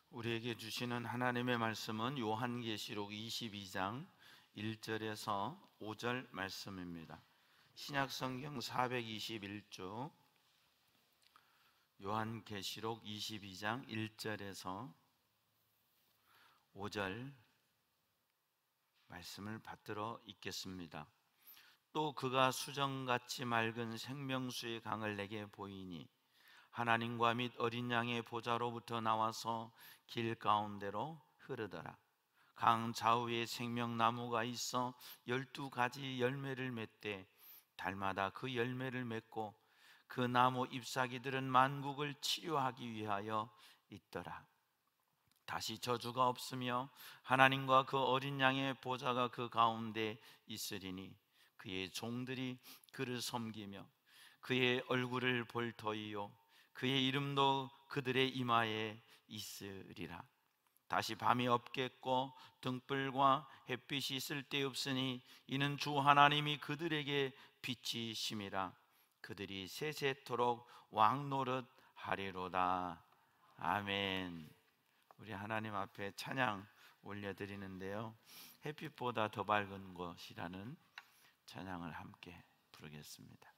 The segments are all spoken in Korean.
우리에게 주시는 하나님의 말씀은 요한계시록 22장 1절에서 5절 말씀입니다. 신약성경 421쪽 요한계시록 22장 1절에서 5절 말씀을 받들어 읽겠습니다. 또 그가 수정같이 맑은 생명수의 강을 내게 보이니 하나님과 및 어린 양의 보좌로부터 나와서 길 가운데로 흐르더라. 강 좌우에 생명나무가 있어 12가지 열매를 맺되 달마다 그 열매를 맺고 그 나무 잎사귀들은 만국을 치료하기 위하여 있더라. 다시 저주가 없으며 하나님과 그 어린 양의 보좌가 그 가운데 있으리니 그의 종들이 그를 섬기며 그의 얼굴을 볼 터이요 그의 이름도 그들의 이마에 있으리라. 다시 밤이 없겠고 등불과 햇빛이 쓸데없으니 이는 주 하나님이 그들에게 빛이심이라. 그들이 세세토록 왕노릇 하리로다. 아멘. 우리 하나님 앞에 찬양 올려드리는데요, 햇빛보다 더 밝은 것이라는 찬양을 함께 부르겠습니다.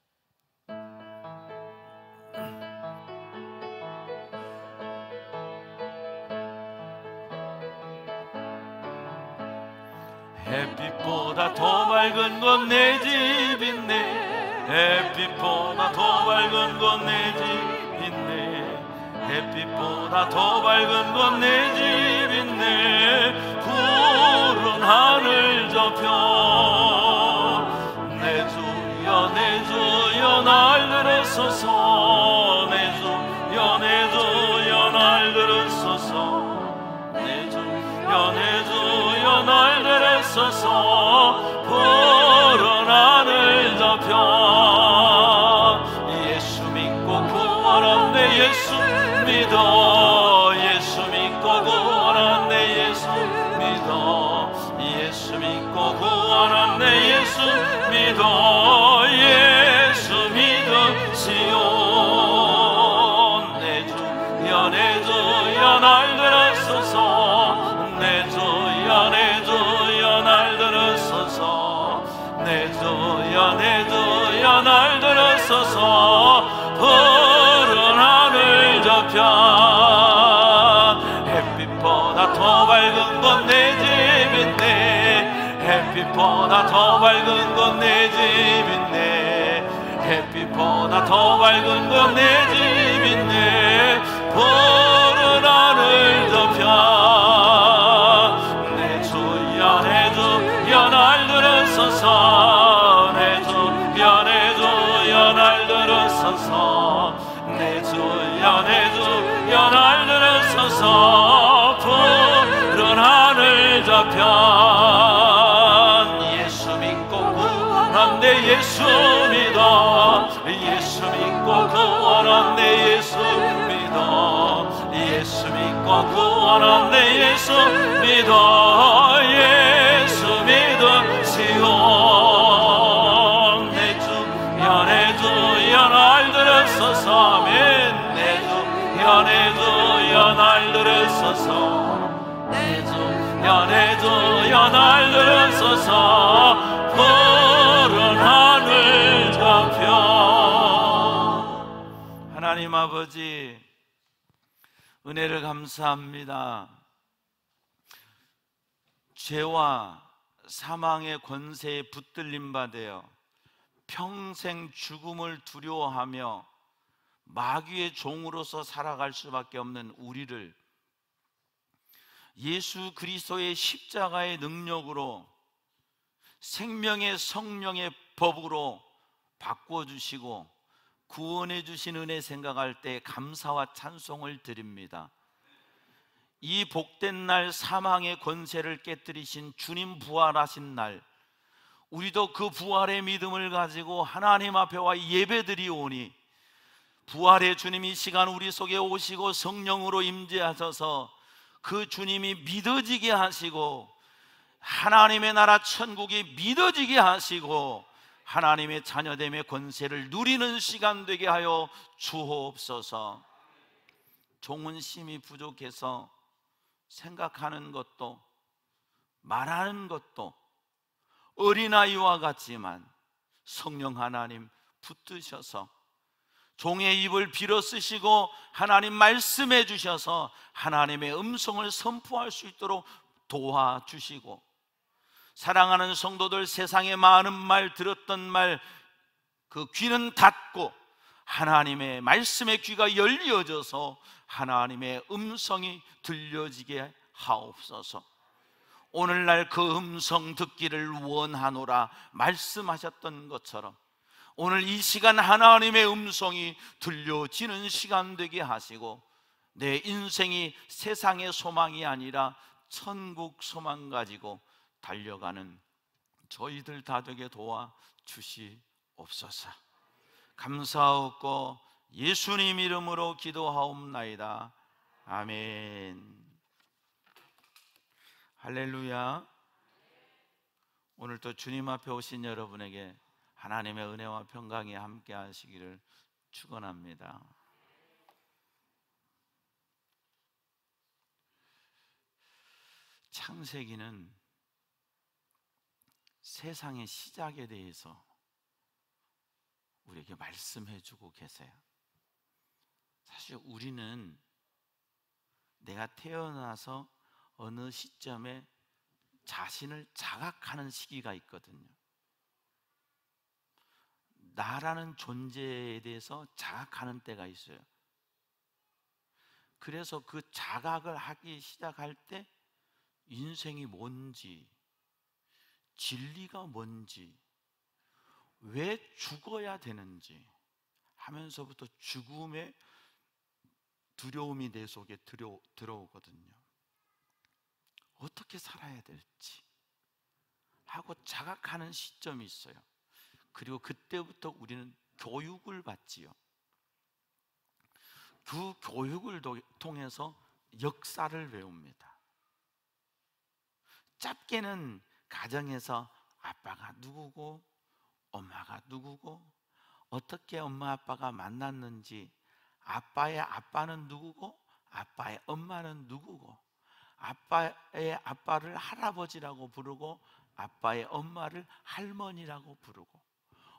햇빛보다 더 밝은 건 내 집 있네. 햇빛보다 더 밝은 건 내 집 있네. 햇빛보다 더 밝은 건 내 집 있네. 푸른 하늘 저편 내 주여 내 주여 날 들으소서. 내 주여 내 주여 날 들으소서. 내 주여 내 주여 날 들으소서. 푸른 하늘 저편 예수 믿고 구원한 내 예수 믿어. 예수 믿고 구원한 내 예수 믿어. 예수 믿고 구원한 내 예수 믿어. 예수 믿으시오. 내 주여 내 주여 날 들으소서. 내 주여 내 주여 날 들으소서. 내 주여 내 주여 날 들으소서. 푸른 하늘 저편 햇빛보다 더 밝은 건 내 집 있네. 햇빛보다 더 밝은 건 내 집 있네. 햇빛보다 더 밝은 건 내 집 있네. 푸른 하늘 저편 내 주여 내 주여 날 들으소서. 내 주여 내 주여 날 들으소서. 내 주여 내 주여 날 들으소서. 푸른 하늘 저편 예수 믿고 구원한 내 예수 믿어. 예수 믿고 구원한 내 예수 믿어. 예수 믿고 구원한 내 예수 믿어. 예수 믿으시오. 내 주여 내 주여 날 들으소서. 아멘. 내 주여 내 주여 날 들으소서. 내 주여 내 주여 날 들으소서. 푸른 하늘 저편. 하나님 아버지, 은혜를 감사합니다. 죄와 사망의 권세에 붙들림 받아 평생 죽음을 두려워하며 마귀의 종으로서 살아갈 수밖에 없는 우리를 예수 그리스도의 십자가의 능력으로 생명의 성령의 법으로 바꿔주시고 구원해 주신 은혜 생각할 때 감사와 찬송을 드립니다. 이 복된 날 사망의 권세를 깨뜨리신 주님 부활하신 날, 우리도 그 부활의 믿음을 가지고 하나님 앞에 와 예배드리오니 부활의 주님이 시간 우리 속에 오시고 성령으로 임재하셔서 그 주님이 믿어지게 하시고 하나님의 나라 천국이 믿어지게 하시고 하나님의 자녀됨의 권세를 누리는 시간 되게 하여 주옵소서. 종은 심히 부족해서 생각하는 것도 말하는 것도 어린아이와 같지만 성령 하나님 붙드셔서 종의 입을 빌어 쓰시고 하나님 말씀해 주셔서 하나님의 음성을 선포할 수 있도록 도와주시고, 사랑하는 성도들, 세상의 많은 말, 들었던 말 그 귀는 닫고 하나님의 말씀의 귀가 열려져서 하나님의 음성이 들려지게 하옵소서. 오늘날 그 음성 듣기를 원하노라 말씀하셨던 것처럼 오늘 이 시간 하나님의 음성이 들려지는 시간 되게 하시고, 내 인생이 세상의 소망이 아니라 천국 소망 가지고 달려가는 저희들 다 되게 도와주시옵소서. 감사하고 예수님 이름으로 기도하옵나이다. 아멘. 할렐루야. 오늘 또 주님 앞에 오신 여러분에게 하나님의 은혜와 평강이 함께 하시기를 축원합니다. 창세기는 세상의 시작에 대해서 우리에게 말씀해 주고 계세요. 사실 우리는 내가 태어나서 어느 시점에 자신을 자각하는 시기가 있거든요. 나라는 존재에 대해서 자각하는 때가 있어요. 그래서 그 자각을 하기 시작할 때 인생이 뭔지, 진리가 뭔지, 왜 죽어야 되는지 하면서부터 죽음의 두려움이 내 속에 들어오거든요. 어떻게 살아야 될지 하고 자각하는 시점이 있어요. 그리고 그때부터 우리는 교육을 받지요. 그 교육을 통해서 역사를 배웁니다. 짧게는 가정에서 아빠가 누구고 엄마가 누구고 어떻게 엄마 아빠가 만났는지, 아빠의 아빠는 누구고 아빠의 엄마는 누구고, 아빠의 아빠를 할아버지라고 부르고 아빠의 엄마를 할머니라고 부르고,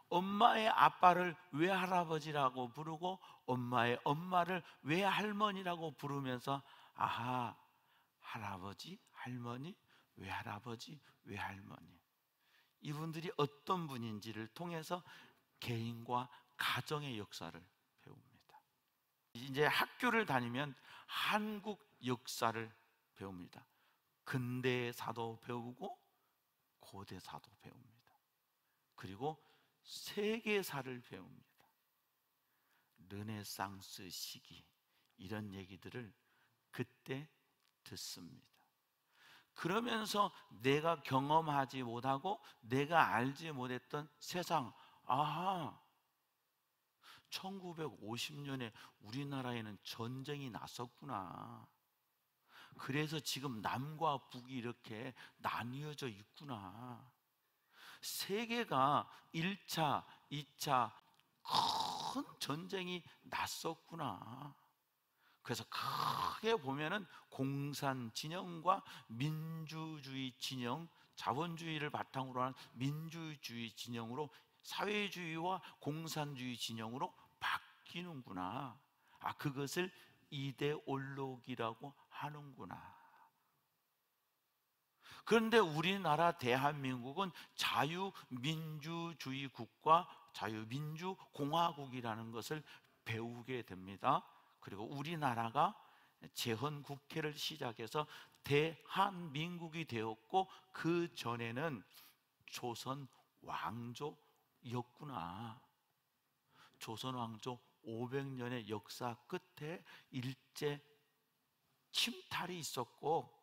엄마의 아빠를 왜 할아버지라고 부르고 엄마의 엄마를 왜 할머니라고 부르면서, 아하, 할아버지, 할머니, 왜 할아버지, 왜 할머니, 이분들이 어떤 분인지를 통해서 개인과 가정의 역사를 배웁니다. 이제 학교를 다니면 한국 역사를 배웁니다. 근대사도 배우고 고대사도 배웁니다. 그리고 세계사를 배웁니다. 르네상스 시기, 이런 얘기들을 그때 듣습니다. 그러면서 내가 경험하지 못하고 내가 알지 못했던 세상, 아하, 1950년에 우리나라에는 전쟁이 났었구나. 그래서 지금 남과 북이 이렇게 나뉘어져 있구나. 세계가 1차, 2차 큰 전쟁이 났었구나. 그래서 크게 보면은 공산 진영과 민주주의 진영, 자본주의를 바탕으로 한 민주주의 진영으로, 사회주의와 공산주의 진영으로 바뀌는구나. 아, 그것을 이데올로기라고 하는구나. 그런데 우리나라 대한민국은 자유민주주의 국가, 자유민주공화국이라는 것을 배우게 됩니다. 그리고 우리나라가 재헌국회를 시작해서 대한민국이 되었고, 그 전에는 조선 왕조였구나. 조선 왕조 500년의 역사 끝에 일제 침탈이 있었고,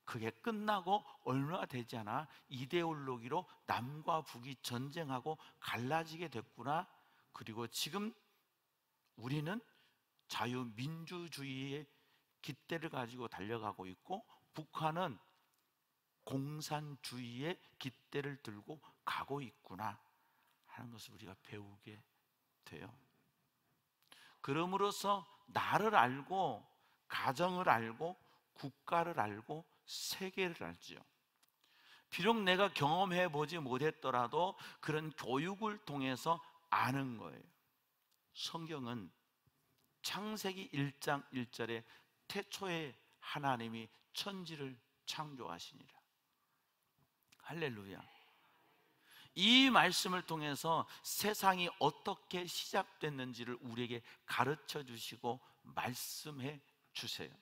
그게 끝나고 얼마 되지 않아 이데올로기로 남과 북이 전쟁하고 갈라지게 됐구나. 그리고 지금 우리는 자유민주주의의 깃대를 가지고 달려가고 있고, 북한은 공산주의의 깃대를 들고 가고 있구나 하는 것을 우리가 배우게 돼요. 그럼으로써 나를 알고 가정을 알고 국가를 알고 세계를 알지요. 비록 내가 경험해 보지 못했더라도 그런 교육을 통해서 아는 거예요. 성경은 창세기 1장 1절에 태초에 하나님이 천지를 창조하시니라. 할렐루야. 이 말씀을 통해서 세상이 어떻게 시작됐는지를 우리에게 가르쳐 주시고 말씀해 주세요.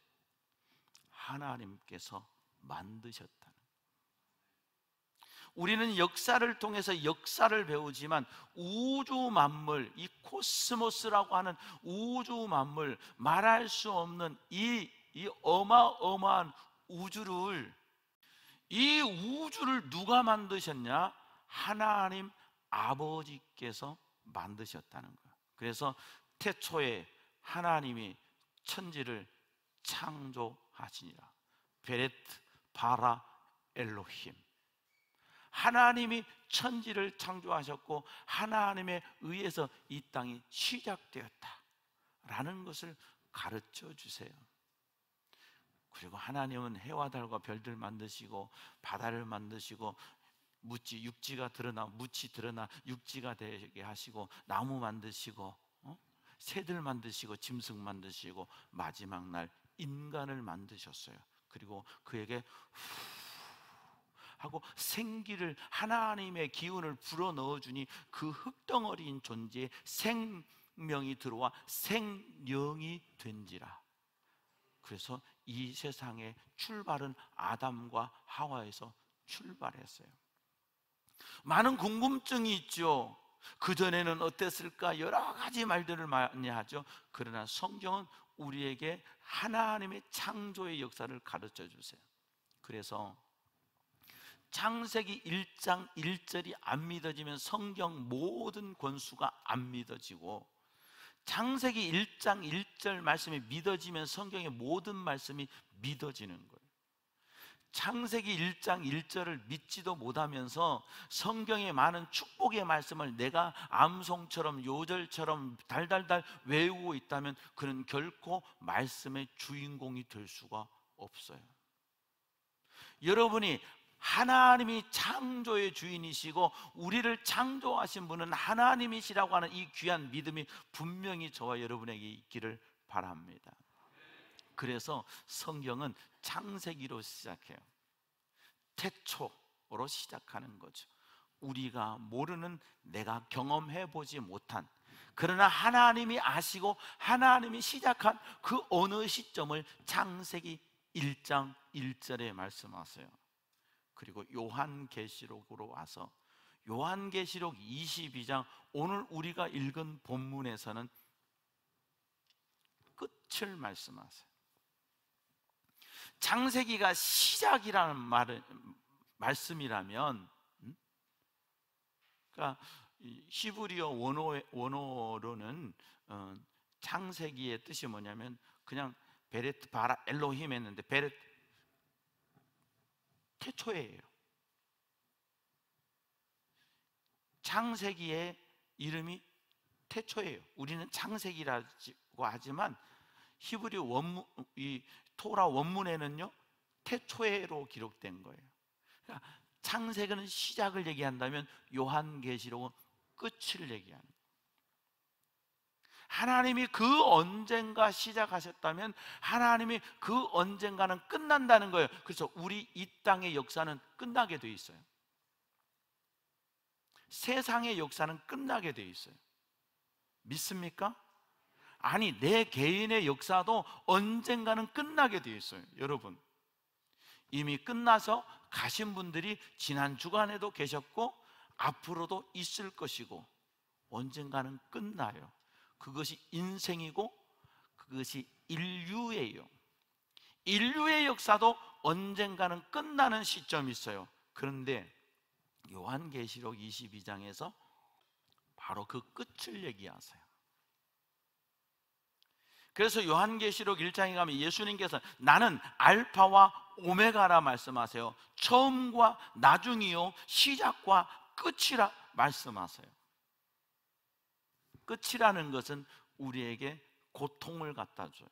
하나님께서 만드셨다는. 우리는 역사를 통해서 역사를 배우지만 우주 만물, 이 코스모스라고 하는 우주 만물, 말할 수 없는 이 어마어마한 우주를, 이 우주를 누가 만드셨냐? 하나님 아버지께서 만드셨다는 거예요. 그래서 태초에 하나님이 천지를 창조하시니라. 베레트 바라 엘로힘. 하나님이 천지를 창조하셨고 하나님에 의해서 이 땅이 시작되었다라는 것을 가르쳐 주세요. 그리고 하나님은 해와 달과 별들 만드시고 바다를 만드시고 묻지, 육지가 드러나 묻이 드러나 육지가 되게 하시고 나무 만드시고 새들 만드시고 짐승 만드시고 마지막 날 인간을 만드셨어요. 그리고 그에게 하고 생기를, 하나님의 기운을 불어넣어 주니 그 흙덩어리인 존재에 생명이 들어와 생령이 된지라. 그래서 이 세상의 출발은 아담과 하와에서 출발했어요. 많은 궁금증이 있죠. 그전에는 어땠을까? 여러 가지 말들을 많이 하죠. 그러나 성경은 우리에게 하나님의 창조의 역사를 가르쳐 주세요. 그래서 창세기 1장 1절이 안 믿어지면 성경 모든 권수가 안 믿어지고, 창세기 1장 1절 말씀이 믿어지면 성경의 모든 말씀이 믿어지는 거예요. 창세기 1장 1절을 믿지도 못하면서 성경의 많은 축복의 말씀을 내가 암송처럼 요절처럼 달달달 외우고 있다면 그는 결코 말씀의 주인공이 될 수가 없어요. 여러분이 하나님이 창조의 주인이시고 우리를 창조하신 분은 하나님이시라고 하는 이 귀한 믿음이 분명히 저와 여러분에게 있기를 바랍니다. 그래서 성경은 창세기로 시작해요. 태초로 시작하는 거죠. 우리가 모르는, 내가 경험해 보지 못한, 그러나 하나님이 아시고 하나님이 시작한 그 어느 시점을 창세기 1장 1절에 말씀하세요. 그리고 요한계시록으로 와서 요한계시록 22장, 오늘 우리가 읽은 본문에서는 끝을 말씀하세요. 창세기가 시작이라는 말씀이라면, 그러니까 히브리어 원어로는 창세기의 뜻이 뭐냐면 그냥 베레트 바라 엘로힘 했는데 베레트 태초예요. 창세기의 이름이 태초예요. 우리는 창세기라고 하지만 히브리 원문, 이 토라 원문에는요 태초에로 기록된 거예요. 그러니까 창세기는 시작을 얘기한다면 요한계시록은 끝을 얘기하는 거예요. 하나님이 그 언젠가 시작하셨다면 하나님이 그 언젠가는 끝난다는 거예요. 그래서 우리 이 땅의 역사는 끝나게 돼 있어요. 세상의 역사는 끝나게 돼 있어요. 믿습니까? 아니, 내 개인의 역사도 언젠가는 끝나게 돼 있어요. 여러분, 이미 끝나서 가신 분들이 지난 주간에도 계셨고 앞으로도 있을 것이고 언젠가는 끝나요. 그것이 인생이고 그것이 인류예요. 인류의 역사도 언젠가는 끝나는 시점이 있어요. 그런데 요한계시록 22장에서 바로 그 끝을 얘기하세요. 그래서 요한계시록 1장에 가면 예수님께서 나는 알파와 오메가라 말씀하세요. 처음과 나중이요 시작과 끝이라 말씀하세요. 끝이라는 것은 우리에게 고통을 갖다 줘요.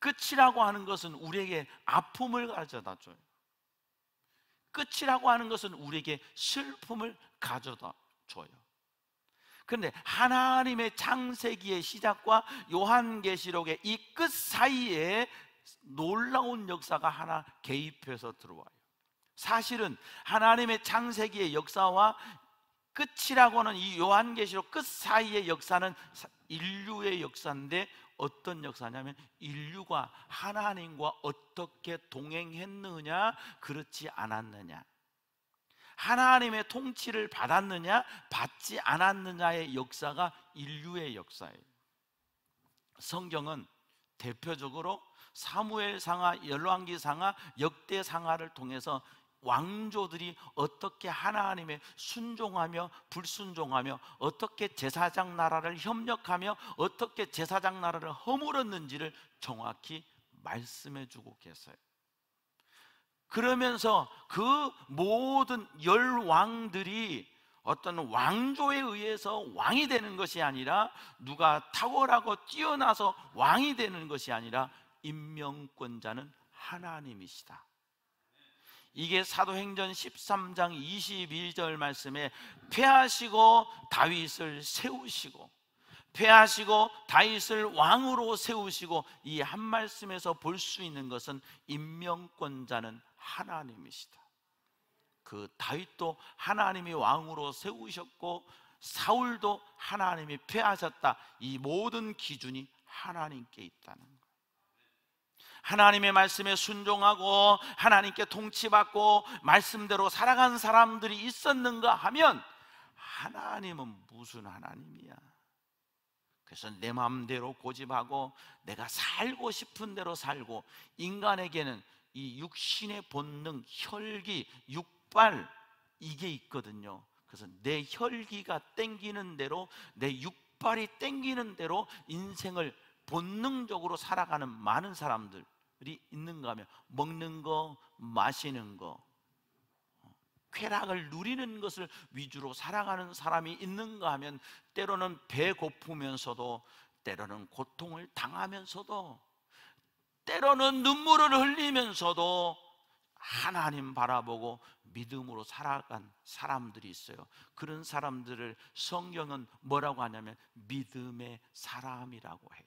끝이라고 하는 것은 우리에게 아픔을 가져다 줘요. 끝이라고 하는 것은 우리에게 슬픔을 가져다 줘요. 그런데 하나님의 창세기의 시작과 요한계시록의 이 끝 사이에 놀라운 역사가 하나 개입해서 들어와요. 사실은 하나님의 창세기의 역사와 끝이라고 하는 이 요한계시록 끝 사이의 역사는 인류의 역사인데, 어떤 역사냐면 인류가 하나님과 어떻게 동행했느냐, 그렇지 않았느냐, 하나님의 통치를 받았느냐, 받지 않았느냐의 역사가 인류의 역사예요. 성경은 대표적으로 사무엘상하, 열왕기상하, 역대상하를 통해서 왕조들이 어떻게 하나님의 순종하며 불순종하며, 어떻게 제사장 나라를 협력하며 어떻게 제사장 나라를 허물었는지를 정확히 말씀해 주고 계세요. 그러면서 그 모든 열 왕들이 어떤 왕조에 의해서 왕이 되는 것이 아니라, 누가 탁월하고 뛰어나서 왕이 되는 것이 아니라 임명권자는 하나님이시다. 이게 사도행전 13장 22절 말씀에 패하시고 다윗을 세우시고, 패하시고 다윗을 왕으로 세우시고, 이 한 말씀에서 볼 수 있는 것은 임명권자는 하나님이시다. 그 다윗도 하나님이 왕으로 세우셨고, 사울도 하나님이 패하셨다. 이 모든 기준이 하나님께 있다는 거예요. 하나님의 말씀에 순종하고 하나님께 통치받고 말씀대로 살아간 사람들이 있었는가 하면, 하나님은 무슨 하나님이야. 그래서 내 마음대로 고집하고 내가 살고 싶은 대로 살고, 인간에게는 이 육신의 본능, 혈기, 육발, 이게 있거든요. 그래서 내 혈기가 땡기는 대로, 내 육발이 땡기는 대로 인생을 본능적으로 살아가는 많은 사람들이 있는가 하면, 먹는 거, 마시는 거, 쾌락을 누리는 것을 위주로 살아가는 사람이 있는가 하면, 때로는 배고프면서도, 때로는 고통을 당하면서도, 때로는 눈물을 흘리면서도 하나님 바라보고 믿음으로 살아간 사람들이 있어요. 그런 사람들을 성경은 뭐라고 하냐면 믿음의 사람이라고 해요.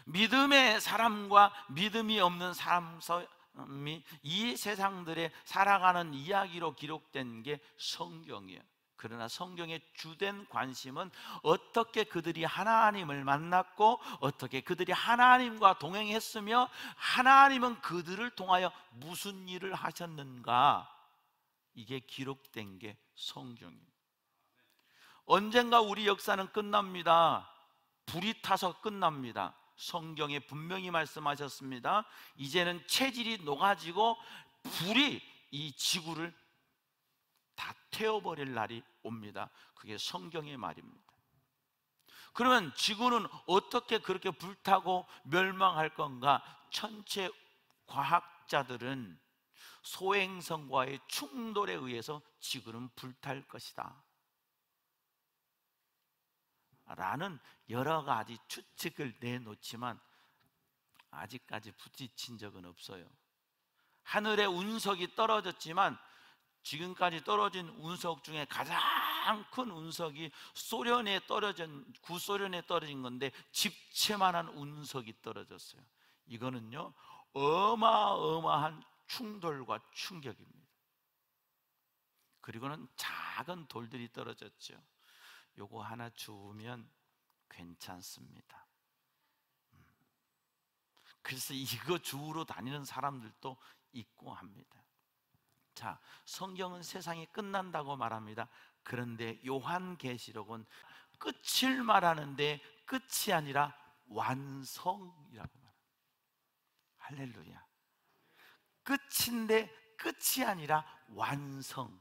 믿음의 사람과 믿음이 없는 사람이 이 세상들에 살아가는 이야기로 기록된 게 성경이에요. 그러나 성경의 주된 관심은 어떻게 그들이 하나님을 만났고, 어떻게 그들이 하나님과 동행했으며, 하나님은 그들을 통하여 무슨 일을 하셨는가, 이게 기록된 게 성경이에요. 언젠가 우리 역사는 끝납니다. 불이 타서 끝납니다. 성경에 분명히 말씀하셨습니다. 이제는 체질이 녹아지고 불이 이 지구를 다 태워버릴 날이 옵니다. 그게 성경의 말입니다. 그러면 지구는 어떻게 그렇게 불타고 멸망할 건가? 천체 과학자들은 소행성과의 충돌에 의해서 지구는 불탈 것이다 라는 여러 가지 추측을 내놓지만, 아직까지 부딪힌 적은 없어요. 하늘에 운석이 떨어졌지만, 지금까지 떨어진 운석 중에 가장 큰 운석이 구소련에 떨어진 건데, 집채만한 운석이 떨어졌어요. 이거는요, 어마어마한 충돌과 충격입니다. 그리고는 작은 돌들이 떨어졌죠. 요거 하나 주우면 괜찮습니다. 그래서 이거 주우러 다니는 사람들도 있고 합니다. 자, 성경은 세상이 끝난다고 말합니다. 그런데 요한계시록은 끝을 말하는데 끝이 아니라 완성이라고 말합니다. 할렐루야. 끝인데 끝이 아니라 완성.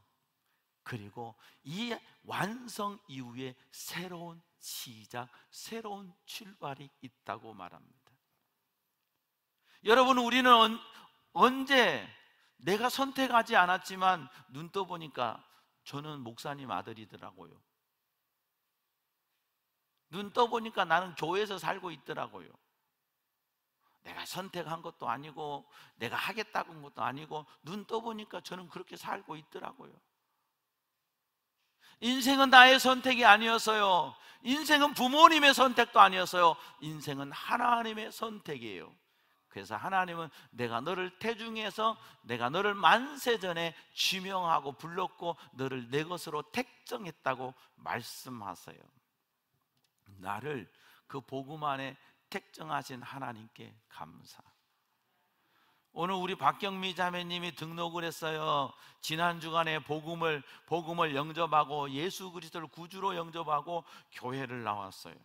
그리고 이 완성 이후에 새로운 시작, 새로운 출발이 있다고 말합니다. 여러분, 우리는 언제, 내가 선택하지 않았지만 눈 떠보니까 저는 목사님 아들이더라고요. 눈 떠보니까 나는 교회에서 살고 있더라고요. 내가 선택한 것도 아니고 내가 하겠다고 한 것도 아니고 눈 떠보니까 저는 그렇게 살고 있더라고요. 인생은 나의 선택이 아니었어요. 인생은 부모님의 선택도 아니었어요. 인생은 하나님의 선택이에요. 그래서 하나님은 내가 너를 태중에서 내가 너를 만세전에 지명하고 불렀고 너를 내 것으로 택정했다고 말씀하세요. 나를 그 복음 안에 택정하신 하나님께 감사. 오늘 우리 박경미 자매님이 등록을 했어요. 지난 주간에 복음을 영접하고 예수 그리스도를 구주로 영접하고 교회를 나왔어요.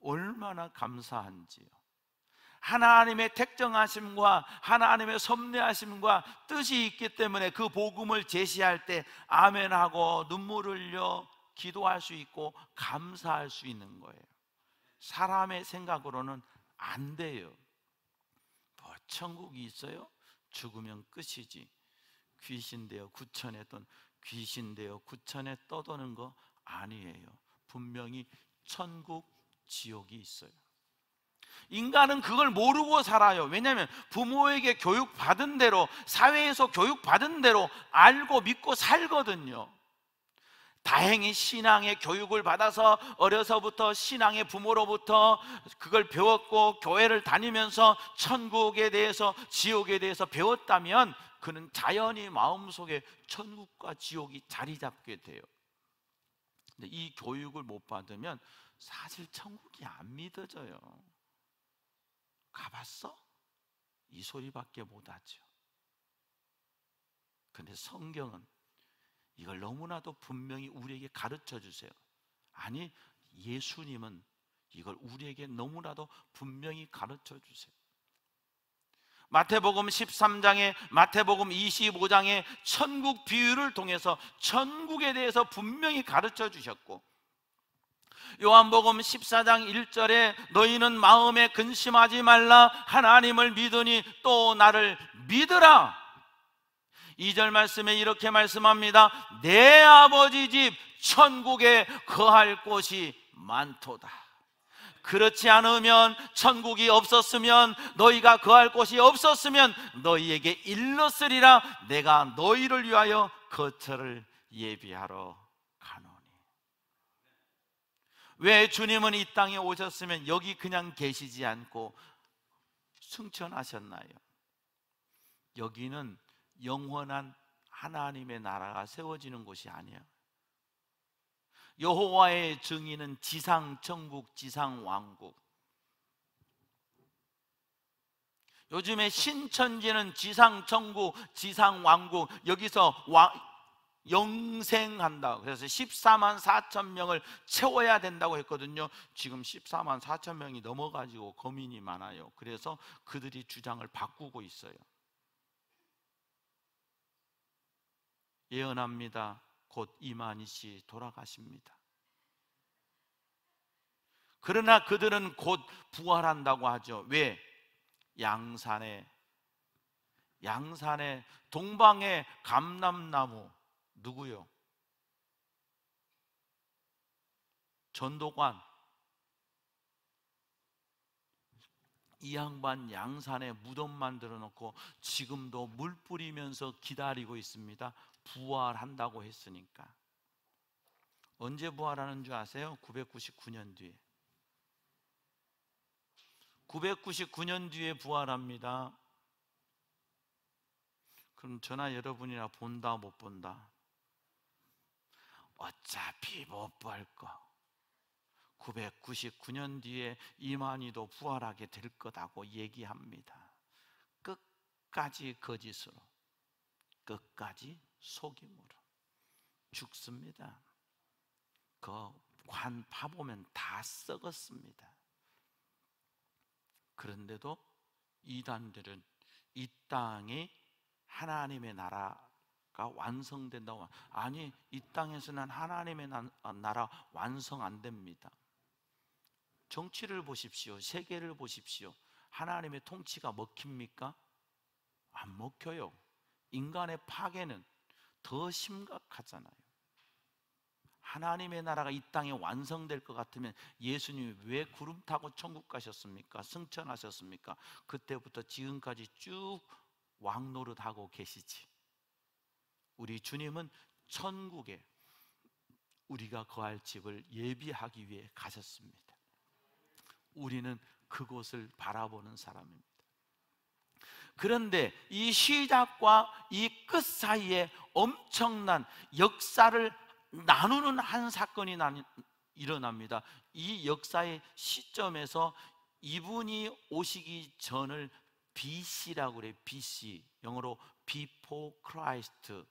얼마나 감사한지요. 하나님의 택정하심과 하나님의 섭리하심과 뜻이 있기 때문에 그 복음을 제시할 때 아멘하고 눈물 흘려 기도할 수 있고 감사할 수 있는 거예요. 사람의 생각으로는 안 돼요. 뭐 천국이 있어요? 죽으면 끝이지. 귀신 되어 구천에 떠도는 거 아니에요. 분명히 천국, 지옥이 있어요. 인간은 그걸 모르고 살아요. 왜냐하면 부모에게 교육받은 대로, 사회에서 교육받은 대로 알고 믿고 살거든요. 다행히 신앙의 교육을 받아서 어려서부터 신앙의 부모로부터 그걸 배웠고 교회를 다니면서 천국에 대해서 지옥에 대해서 배웠다면 그는 자연히 마음속에 천국과 지옥이 자리 잡게 돼요. 근데 이 교육을 못 받으면 사실 천국이 안 믿어져요. 가봤어? 이 소리밖에 못하죠. 근데 성경은 이걸 너무나도 분명히 우리에게 가르쳐 주세요. 아니, 예수님은 이걸 우리에게 너무나도 분명히 가르쳐 주세요. 마태복음 13장에, 마태복음 25장에 천국 비유를 통해서 천국에 대해서 분명히 가르쳐 주셨고, 요한복음 14장 1절에 너희는 마음에 근심하지 말라, 하나님을 믿으니 또 나를 믿으라. 2절 말씀에 이렇게 말씀합니다. 내 아버지 집 천국에 거할 곳이 많도다. 그렇지 않으면, 천국이 없었으면, 너희가 거할 곳이 없었으면 너희에게 일렀으리라. 내가 너희를 위하여 거처를 예비하러 가노니. 왜 주님은 이 땅에 오셨으면 여기 그냥 계시지 않고 승천하셨나요? 여기는 영원한 하나님의 나라가 세워지는 곳이 아니야. 여호와의 증인은 지상 천국, 지상 왕국. 요즘에 신천지는 지상 천국, 지상 왕국, 여기서 영생한다. 그래서 14만 4천 명을 채워야 된다고 했거든요. 지금 14만 4천 명이 넘어가지고 고민이 많아요. 그래서 그들이 주장을 바꾸고 있어요. 예언합니다. 곧 이만희 씨 돌아가십니다. 그러나 그들은 곧 부활한다고 하죠. 왜? 양산에 동방의 감람나무, 누구요? 전도관. 이 양반 양산에 무덤 만들어 놓고 지금도 물 뿌리면서 기다리고 있습니다. 부활한다고 했으니까. 언제 부활하는 줄 아세요? 999년 뒤에. 999년 뒤에 부활합니다. 그럼 저나 여러분이나 본다 못 본다? 어차피 못 볼 거. 999년 뒤에 이만희도 부활하게 될 거라고 얘기합니다. 끝까지 거짓으로, 끝까지 속임으로 죽습니다. 그 관 파보면 다 썩었습니다. 그런데도 이단들은 이 땅이 하나님의 나라가 완성된다고. 아니, 이 땅에서는 하나님의 나라 완성 안 됩니다. 정치를 보십시오. 세계를 보십시오. 하나님의 통치가 먹힙니까? 안 먹혀요. 인간의 파괴는 더 심각하잖아요. 하나님의 나라가 이 땅에 완성될 것 같으면 예수님이 왜 구름 타고 천국 가셨습니까? 승천하셨습니까? 그때부터 지금까지 쭉 왕노릇하고 계시지. 우리 주님은 천국에 우리가 거할 집을 예비하기 위해 가셨습니다. 우리는 그곳을 바라보는 사람입니다. 그런데 이 시작과 이 끝 사이에 엄청난 역사를 나누는 한 사건이 일어납니다. 이 역사의 시점에서 이분이 오시기 전을 BC라고 그래요. BC, 영어로 Before Christ,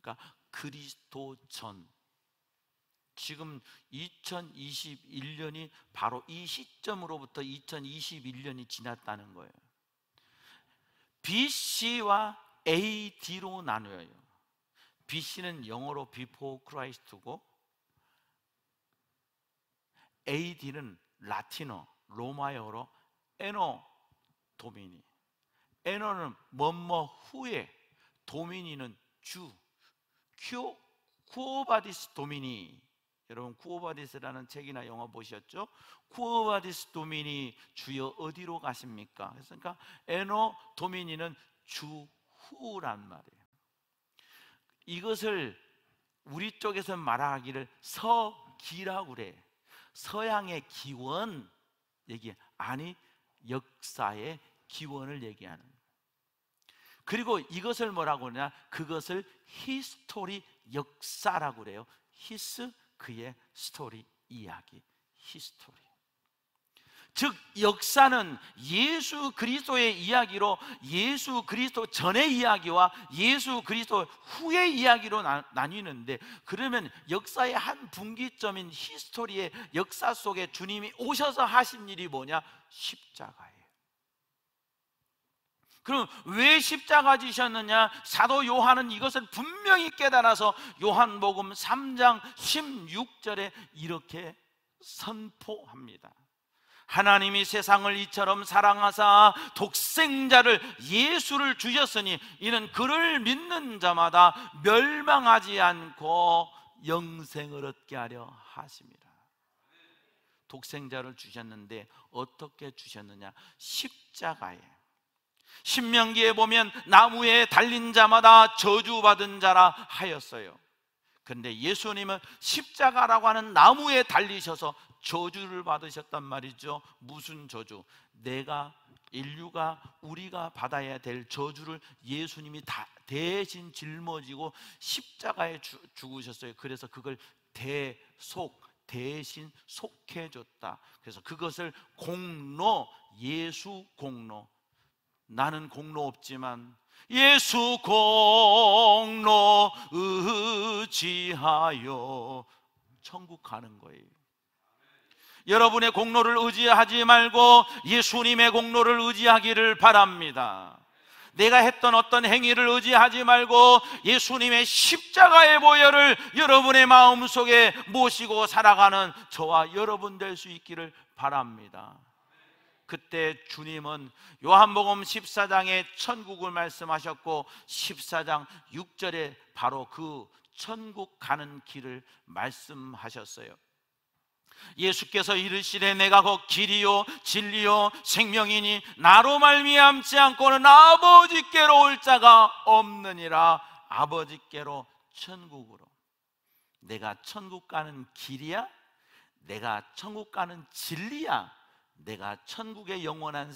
그러니까 그리스도 전. 지금 2021년이 바로 이 시점으로부터 2021년이 지났다는 거예요. BC와 AD로 나누어요. BC는 영어로 Before Christ고, AD는 라틴어, 로마어로 에노 도미니. 에노는 뭐뭐 후에, 도미니는 주. 쿠오바디스 도미니. 여러분 쿠오바디스라는 책이나 영화 보셨죠? 쿠오바디스 도미니, 주여 어디로 가십니까? 그러니까 에노 도미니는 주 후란 말이에요. 이것을 우리 쪽에서 말하기를 서기라고 그래. 서양의 기원 얘기, 아니 역사의 기원을 얘기하는 거예요. 그리고 이것을 뭐라고 하냐? 그것을 히스토리, 역사라고 그래요. 히스, 그의 스토리, 이야기, 히스토리. 즉 역사는 예수 그리스도의 이야기로 예수 그리스도 전의 이야기와 예수 그리스도 후의 이야기로 나뉘는데, 그러면 역사의 한 분기점인 히스토리의 역사 속에 주님이 오셔서 하신 일이 뭐냐? 십자가예요. 그럼 왜 십자가 지셨느냐? 사도 요한은 이것을 분명히 깨달아서 요한복음 3장 16절에 이렇게 선포합니다. 하나님이 세상을 이처럼 사랑하사 독생자를 예수를 주셨으니 이는 그를 믿는 자마다 멸망하지 않고 영생을 얻게 하려 하심이라. 독생자를 주셨는데 어떻게 주셨느냐? 십자가에. 신명기에 보면 나무에 달린 자마다 저주받은 자라 하였어요. 그런데 예수님은 십자가라고 하는 나무에 달리셔서 저주를 받으셨단 말이죠. 무슨 저주? 인류가, 우리가 받아야 될 저주를 예수님이 다 대신 짊어지고 십자가에 죽으셨어요. 그래서 그걸 대신 속해줬다. 그래서 그것을 공로, 예수 공로. 나는 공로 없지만 예수 공로 의지하여 천국 가는 거예요. 여러분의 공로를 의지하지 말고 예수님의 공로를 의지하기를 바랍니다. 내가 했던 어떤 행위를 의지하지 말고 예수님의 십자가의 보혈을 여러분의 마음속에 모시고 살아가는 저와 여러분 될 수 있기를 바랍니다. 그때 주님은 요한복음 14장에 천국을 말씀하셨고 14장 6절에 바로 그 천국 가는 길을 말씀하셨어요. 예수께서 이르시되 내가 곧 길이요 진리요 생명이니 나로 말미암지 않고는 아버지께로 올 자가 없느니라. 아버지께로, 천국으로. 내가 천국 가는 길이야? 내가 천국 가는 진리야? 내가 천국의 영원한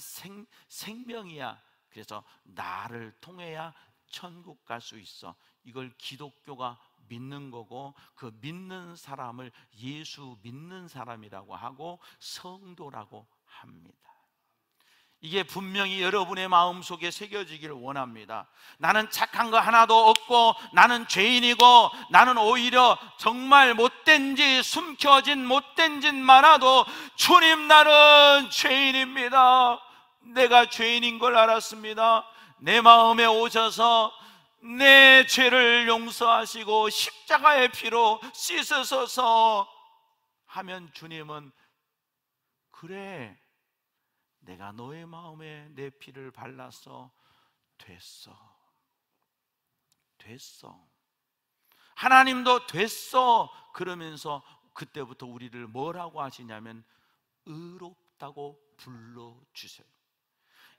생명이야. 그래서 나를 통해야 천국 갈 수 있어. 이걸 기독교가 믿는 거고, 그 믿는 사람을 예수 믿는 사람이라고 하고 성도라고 합니다. 이게 분명히 여러분의 마음속에 새겨지기를 원합니다. 나는 착한 거 하나도 없고 나는 죄인이고 나는 오히려 정말 못된 짓, 숨겨진 못된 짓 많아도 주님 나는 죄인입니다. 내가 죄인인 걸 알았습니다. 내 마음에 오셔서 내 죄를 용서하시고 십자가의 피로 씻으소서 하면 주님은 그래, 내가 너의 마음에 내 피를 발라서 됐어. 하나님도 됐어 그러면서 그때부터 우리를 뭐라고 하시냐면 의롭다고 불러주세요.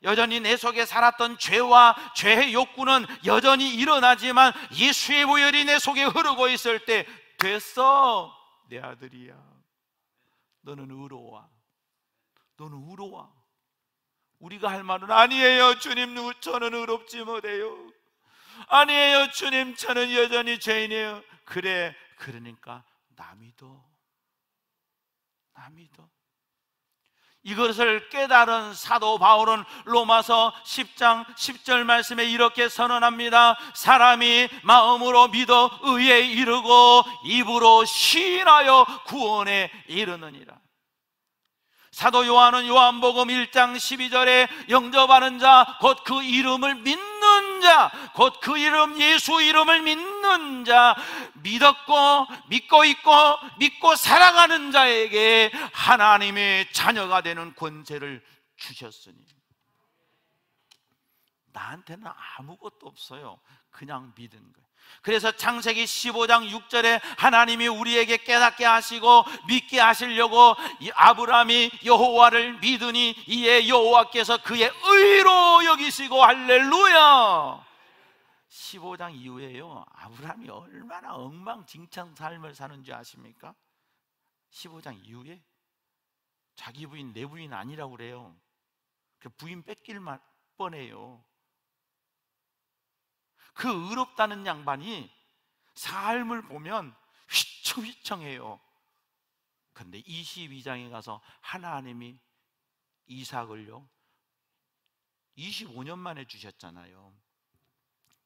여전히 내 속에 살았던 죄와 죄의 욕구는 여전히 일어나지만 예수의 보혈이 내 속에 흐르고 있을 때 됐어, 내 아들이야, 너는 의로워, 너는 의로워. 우리가 할 말은 아니에요 주님, 저는 의롭지 못해요. 아니에요 주님, 저는 여전히 죄인이에요. 그래, 그러니까 나 믿어, 나 믿어. 이것을 깨달은 사도 바울은 로마서 10장 10절 말씀에 이렇게 선언합니다. 사람이 마음으로 믿어 의에 이르고 입으로 시인하여 구원에 이르느니라. 사도 요한은 요한복음 1장 12절에 영접하는 자, 곧 그 이름을 믿는 자, 곧 그 이름 예수 이름을 믿는 자, 믿고 있고 믿고 살아가는 자에게 하나님의 자녀가 되는 권세를 주셨으니. 나한테는 아무것도 없어요. 그냥 믿은 거예요. 그래서 창세기 15장 6절에 하나님이 우리에게 깨닫게 하시고 믿게 하시려고 아브라함이 여호와를 믿으니 이에 여호와께서 그의 의로 여기시고, 할렐루야. 15장 이후에요, 아브라함이 얼마나 엉망진창 삶을 사는 줄 아십니까? 15장 이후에 자기 부인 내 부인 아니라고 그래요. 부인 뺏길 뻔해요. 그 의롭다는 양반이 삶을 보면 휘청휘청해요. 그런데 22장에 가서 하나님이 이삭을요 25년 만에 주셨잖아요.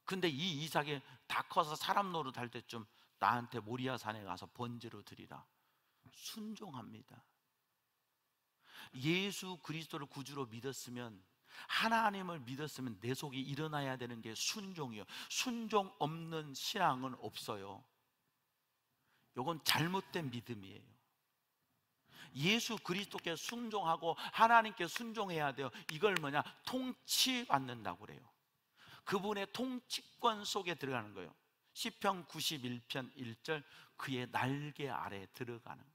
근데 이 이삭이 다 커서 사람 노릇할 때쯤 나한테 모리아 산에 가서 번제로 드리라. 순종합니다. 예수 그리스도를 구주로 믿었으면, 하나님을 믿었으면 내 속에 일어나야 되는 게 순종이에요. 순종 없는 신앙은 없어요. 이건 잘못된 믿음이에요. 예수 그리스도께 순종하고 하나님께 순종해야 돼요. 이걸 뭐냐? 통치받는다고 그래요. 그분의 통치권 속에 들어가는 거예요. 시편 91편 1절, 그의 날개 아래 들어가는 거예요.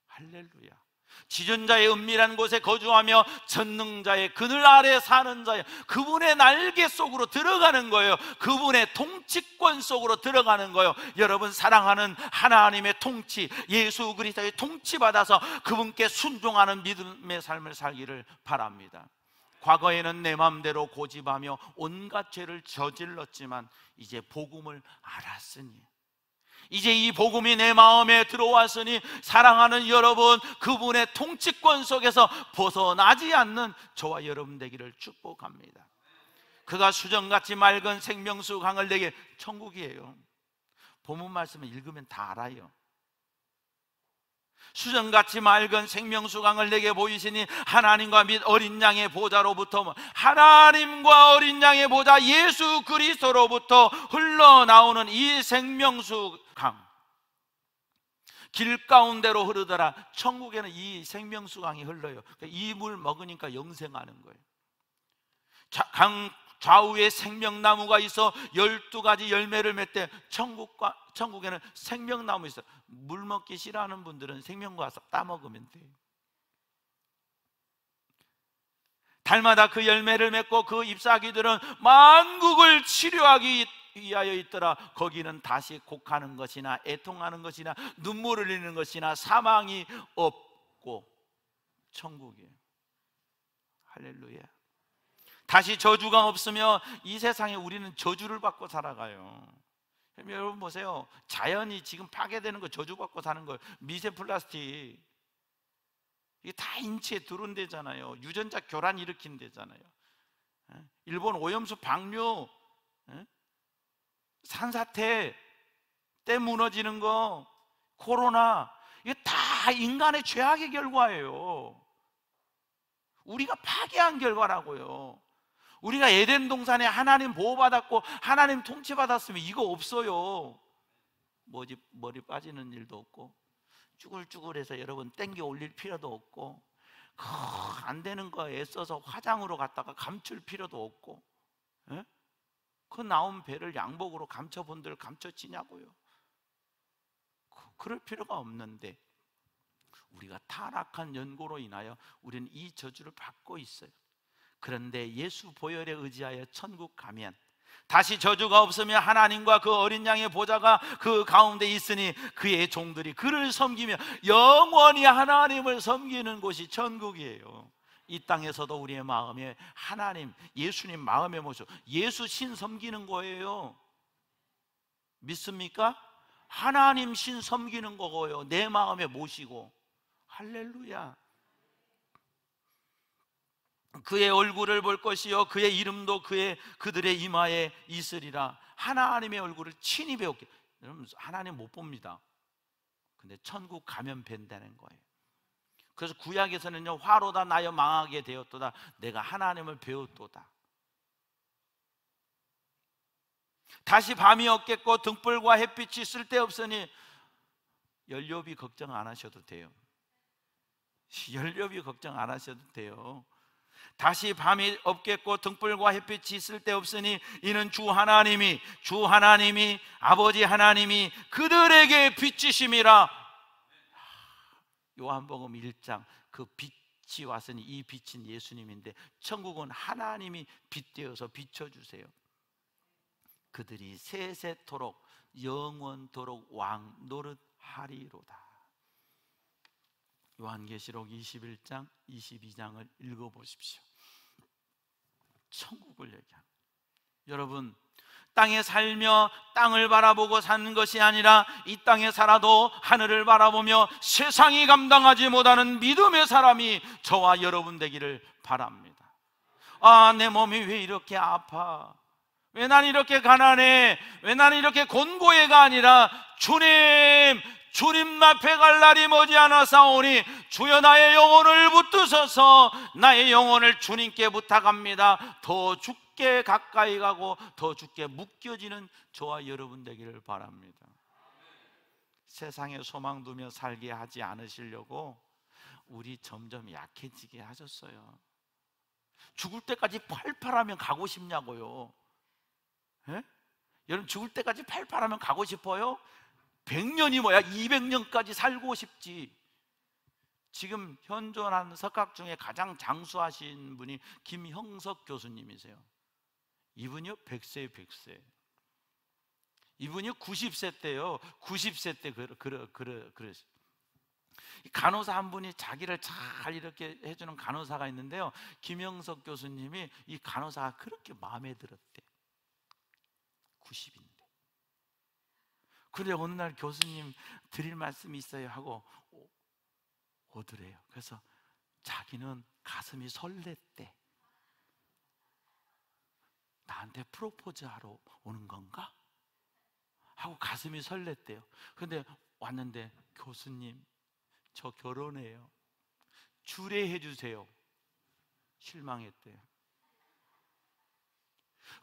할렐루야. 지존자의 은밀한 곳에 거주하며 전능자의 그늘 아래 사는 자예요. 그분의 날개 속으로 들어가는 거예요. 그분의 통치권 속으로 들어가는 거예요. 여러분, 사랑하는 하나님의 통치, 예수 그리스도의 통치받아서 그분께 순종하는 믿음의 삶을 살기를 바랍니다. 과거에는 내 마음대로 고집하며 온갖 죄를 저질렀지만 이제 복음을 알았으니, 이제 이 복음이 내 마음에 들어왔으니, 사랑하는 여러분, 그분의 통치권 속에서 벗어나지 않는 저와 여러분 되기를 축복합니다. 그가 수정같이 맑은 생명수 강을 내게, 천국이에요. 본문 말씀을 읽으면 다 알아요. 수정같이 맑은 생명수 강을 내게 보이시니 하나님과 및 어린 양의 보좌로부터, 하나님과 어린 양의 보좌 예수 그리스도로부터 흘러나오는 이 생명수 강, 길 가운데로 흐르더라. 천국에는 이 생명수 강이 흘러요. 이 물 먹으니까 영생하는 거예요. 강 좌우에 생명나무가 있어 12가지 열매를 맺되, 천국에는 생명나무 있어요. 물 먹기 싫어하는 분들은 생명과 와서 따먹으면 돼요. 달마다 그 열매를 맺고 그 잎사귀들은 만국을 치료하기 위하여 있더라. 거기는 다시 곡하는 것이나 애통하는 것이나 눈물을 흘리는 것이나 사망이 없고 천국이에요. 할렐루야. 다시 저주가 없으며, 이 세상에 우리는 저주를 받고 살아가요. 여러분 보세요. 자연이 지금 파괴되는 거 저주받고 사는 거예요. 미세 플라스틱, 이게 다 인체에 들어온대잖아요. 유전자 교란 일으킨대잖아요. 일본 오염수 방류, 산사태 때 무너지는 거, 코로나, 이게 다 인간의 죄악의 결과예요. 우리가 파괴한 결과라고요. 우리가 에덴 동산에 하나님 보호받았고 하나님 통치받았으면 이거 없어요. 머리 빠지는 일도 없고, 쭈글쭈글해서 여러분 땡겨 올릴 필요도 없고, 안 되는 거 애써서 화장으로 갔다가 감출 필요도 없고, 그 나온 배를 양복으로 감춰본들 감춰지냐고요. 그럴 필요가 없는데 우리가 타락한 연고로 인하여 우리는 이 저주를 받고 있어요. 그런데 예수 보혈에 의지하여 천국 가면 다시 저주가 없으며 하나님과 그 어린 양의 보좌가 그 가운데 있으니 그의 종들이 그를 섬기며 영원히 하나님을 섬기는 곳이 천국이에요. 이 땅에서도 우리의 마음에 하나님, 예수님 마음에 모셔 예수 신 섬기는 거예요. 믿습니까? 하나님 신 섬기는 거고요. 내 마음에 모시고. 할렐루야. 그의 얼굴을 볼 것이요 그의 이름도 그들의 이마에 있으리라. 하나님의 얼굴을 친히 배웠게. 여러분, 하나님 못 봅니다. 근데 천국 가면 뵌다는 거예요. 그래서 구약에서는요, 화로다 나여 망하게 되었도다. 내가 하나님을 배웠도다. 다시 밤이 없겠고 등불과 햇빛이 쓸데없으니 연료비 걱정 안 하셔도 돼요. 연료비 걱정 안 하셔도 돼요. 다시 밤이 없겠고 등불과 햇빛이 쓸데없으니 이는 주 하나님이 아버지 하나님이 그들에게 빛이심이라. 요한복음 1장 그 빛이 왔으니 이 빛은 예수님인데 천국은 하나님이 빛되어서 비춰주세요. 그들이 세세토록 영원토록 왕 노릇하리로다. 요한계시록 21장 22장을 읽어보십시오. 천국을 얘기합니다. 여러분, 땅에 살며 땅을 바라보고 사는 것이 아니라 이 땅에 살아도 하늘을 바라보며 세상이 감당하지 못하는 믿음의 사람이 저와 여러분 되기를 바랍니다. 아, 내 몸이 왜 이렇게 아파? 왜 난 이렇게 가난해? 왜 나는 이렇게 곤고해가 아니라 주님 앞에 갈 날이 머지않아사오니 주여 나의 영혼을 붙드소서. 나의 영혼을 주님께 부탁합니다. 더 죽게 가까이 가고 더 죽게 묶여지는 저와 여러분 되기를 바랍니다. 세상에 소망 두며 살게 하지 않으시려고 우리 점점 약해지게 하셨어요. 죽을 때까지 팔팔하면 가고 싶냐고요. 예? 여러분, 죽을 때까지 팔팔하면 가고 싶어요? 100년이 뭐야? 200년까지 살고 싶지. 지금 현존하는 석학 중에 가장 장수하신 분이 김형석 교수님이세요. 이분이요 100세 100세. 이분이 90세 때요. 90세 때 그랬어요. 간호사 한 분이 자기를 잘 이렇게 해주는 간호사가 있는데요, 김형석 교수님이 이 간호사가 그렇게 마음에 들었대. 90인데. 그래 어느 날 교수님 드릴 말씀이 있어요 하고 오더래요. 그래서 자기는 가슴이 설렜대. 나한테 프로포즈 하러 오는 건가? 하고 가슴이 설렜대요. 근데 왔는데, 교수님 저 결혼해요. 주례해 주세요. 실망했대요.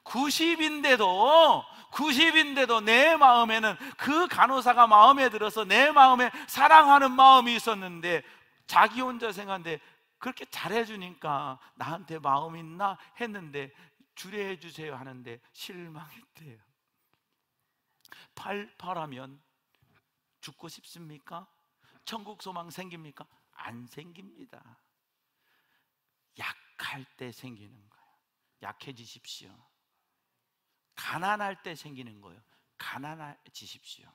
90인데도 내 마음에는 그 간호사가 마음에 들어서 내 마음에 사랑하는 마음이 있었는데, 자기 혼자 생각하는데 그렇게 잘해주니까 나한테 마음 있나 했는데 주례해 주세요 하는데 실망했대요. 팔팔하면 죽고 싶습니까? 천국 소망 생깁니까? 안 생깁니다. 약할 때 생기는 거예요. 약해지십시오. 가난할 때 생기는 거예요. 가난해지십시오.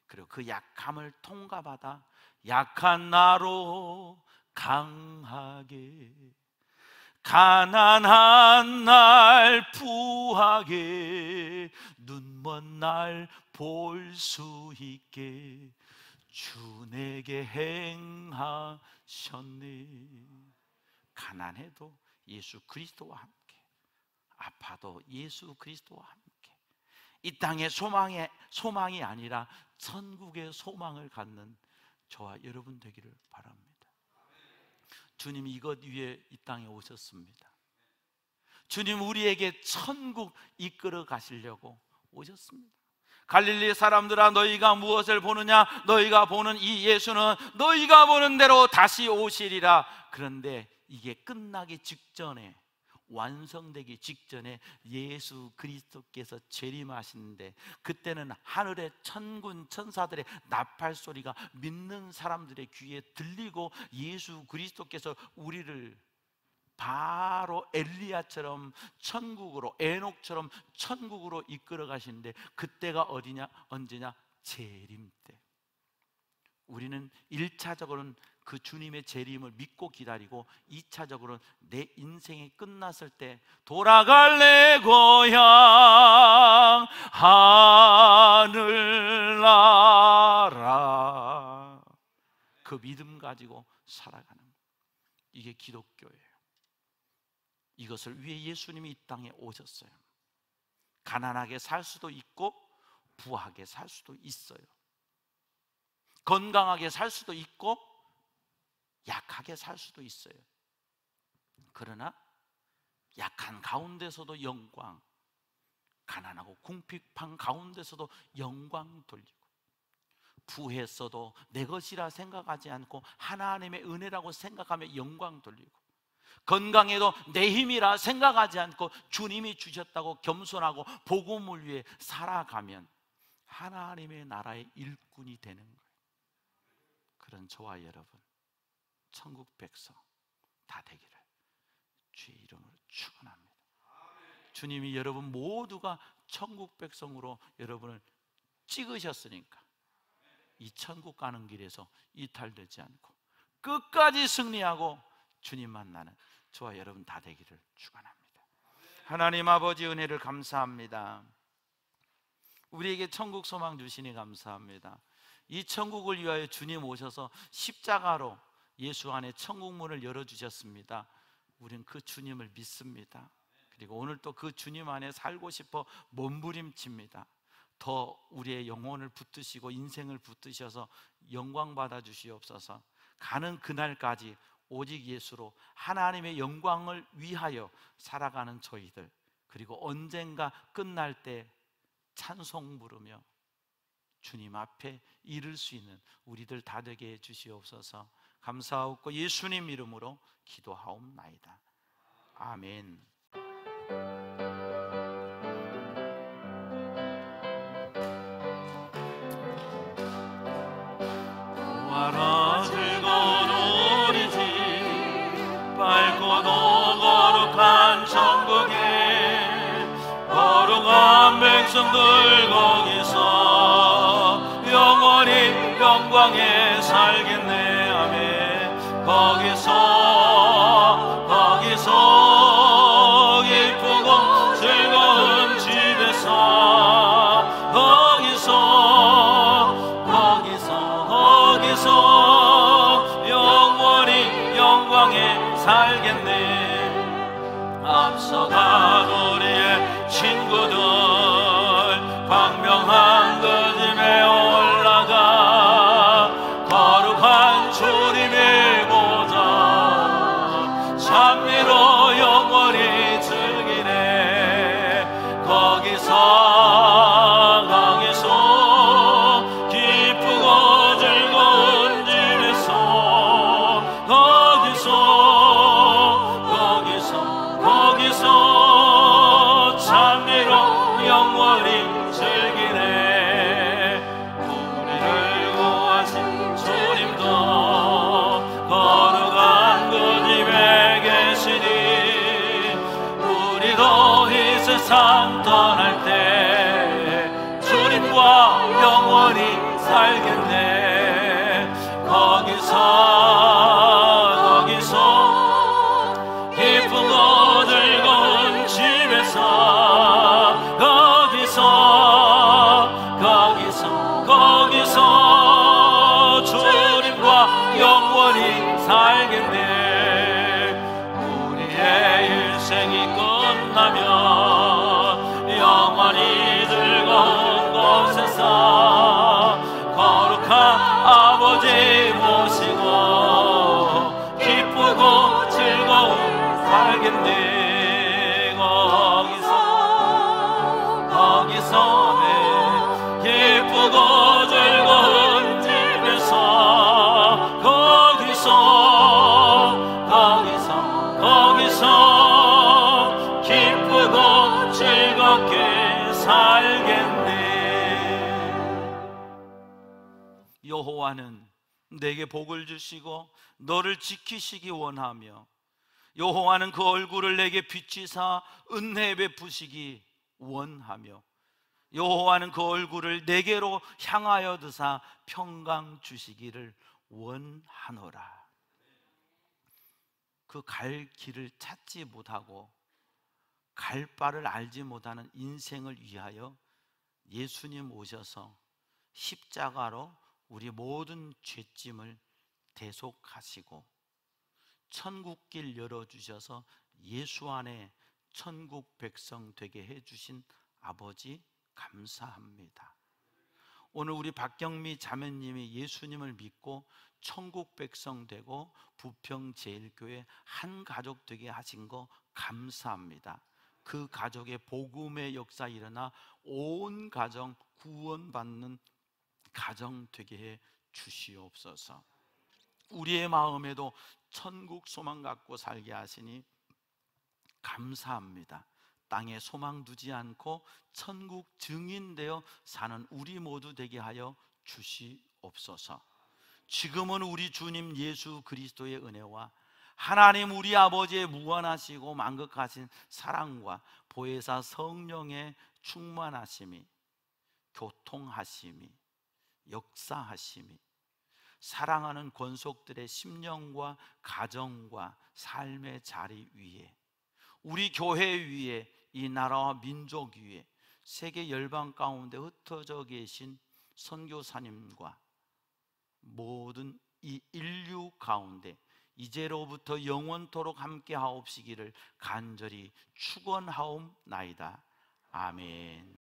그리고 그 약함을 통과받아 약한 나로 강하게, 가난한 날 부하게, 눈먼 날 볼 수 있게 주 내게 행하셨네. 가난해도 예수 그리스도와 함께, 아파도 예수 그리스도와 함께, 이 땅의 소망이 아니라 천국의 소망을 갖는 저와 여러분 되기를 바랍니다. 주님이 이것 위에 이 땅에 오셨습니다. 주님 우리에게 천국 이끌어 가시려고 오셨습니다. 갈릴리 사람들아, 너희가 무엇을 보느냐? 너희가 보는 이 예수는 너희가 보는 대로 다시 오시리라. 그런데 이게 끝나기 직전에 완성되기 직전에 예수 그리스도께서 재림하시는데, 그때는 하늘의 천군 천사들의 나팔 소리가 믿는 사람들의 귀에 들리고 예수 그리스도께서 우리를 바로 엘리야처럼 천국으로, 에녹처럼 천국으로 이끌어 가시는데, 그때가 어디냐? 언제냐? 재림 때. 우리는 1차적으로는 그 주님의 재림을 믿고 기다리고, 2차적으로는 내 인생이 끝났을 때 돌아갈 내 고향 하늘나라, 그 믿음 가지고 살아가는 것. 이게 기독교예요. 이것을 위해 예수님이 이 땅에 오셨어요. 가난하게 살 수도 있고 부하게 살 수도 있어요. 건강하게 살 수도 있고 약하게 살 수도 있어요. 그러나 약한 가운데서도 영광, 가난하고 궁핍한 가운데서도 영광 돌리고, 부했어도 내 것이라 생각하지 않고 하나님의 은혜라고 생각하며 영광 돌리고, 건강해도 내 힘이라 생각하지 않고 주님이 주셨다고 겸손하고 복음을 위해 살아가면 하나님의 나라의 일꾼이 되는 거예요. 그런 저와 여러분, 천국 백성 다 되기를 주의 이름으로 축원합니다. 주님이 여러분 모두가 천국 백성으로 여러분을 찍으셨으니까 이 천국 가는 길에서 이탈되지 않고 끝까지 승리하고 주님 만나는 저와 여러분 다 되기를 축원합니다. 하나님 아버지, 은혜를 감사합니다. 우리에게 천국 소망 주시니 감사합니다. 이 천국을 위하여 주님 오셔서 십자가로 예수 안에 천국 문을 열어주셨습니다. 우리는 그 주님을 믿습니다. 그리고 오늘 또 그 주님 안에 살고 싶어 몸부림칩니다. 더 우리의 영혼을 붙드시고 인생을 붙드셔서 영광 받아 주시옵소서. 가는 그날까지 오직 예수로 하나님의 영광을 위하여 살아가는 저희들, 그리고 언젠가 끝날 때 찬송 부르며 주님 앞에 이를 수 있는 우리들 다 되게 해주시옵소서. 감사하옵고 예수님 이름으로 기도하옵나이다. 아멘. 보아라 즐거운 우리 집, 밝고 거룩한 천국에 거룩한 백성들 거기서 영원히 영광에 살겠네. 아멘. 거기서 기쁘고 즐거운 집에서 거기서 영원히 영광에 살겠네. 앞서간 우리의 친구들 광명한 그 집에 올라가 거룩한 주님의 보좌 찬미로 영원히 즐기네. 거기서 기쁘고 즐거운 집에서 거기서 찬미로 영원히 즐기네. 우리를 구하신 주님도 거룩한 그 집에 계시니 우리도 이 세상 떠날 때 주님과 영원히 살겠네. 거기서 기쁘고 즐거운 집에서 거기서 주님과 영원히 살겠네. 우리의 일생이 끝나면 영원히 즐거운 곳에서 거룩한 아버지 모시고 기쁘고 즐거운 살겠네. 거기서 기쁘고 즐거운 집에서 거기서 살겠네. 여호와는 내게 복을 주시고 너를 지키시기 원하며 여호와는 그 얼굴을 내게 비치사 은혜 베푸시기 원하며 여호와는 그 얼굴을 내게로 향하여 드사 평강 주시기를 원하노라. 그 갈 길을 찾지 못하고 갈 바를 알지 못하는 인생을 위하여 예수님 오셔서 십자가로 우리 모든 죄짐을 대속하시고 천국길 열어주셔서 예수 안에 천국 백성 되게 해주신 아버지 감사합니다. 오늘 우리 박경미 자매님이 예수님을 믿고 천국 백성 되고 부평제일교회 한 가족 되게 하신 거 감사합니다. 그 가족의 복음의 역사 일어나 온 가정 구원받는 가정 되게 해 주시옵소서. 우리의 마음에도 천국 소망 갖고 살게 하시니 감사합니다. 땅에 소망 두지 않고 천국 증인되어 사는 우리 모두 되게 하여 주시옵소서. 지금은 우리 주님 예수 그리스도의 은혜와 하나님 우리 아버지의 무한하시고 만극하신 사랑과 보혜사 성령의 충만하심이, 교통하심이, 역사하심이, 사랑하는 권속들의 심령과 가정과 삶의 자리 위에, 우리 교회 위에, 이 나라와 민족 위에, 세계 열방 가운데 흩어져 계신 선교사님과 모든 이 인류 가운데 이제로부터 영원토록 함께 하옵시기를 간절히 축원하옵나이다. 아멘.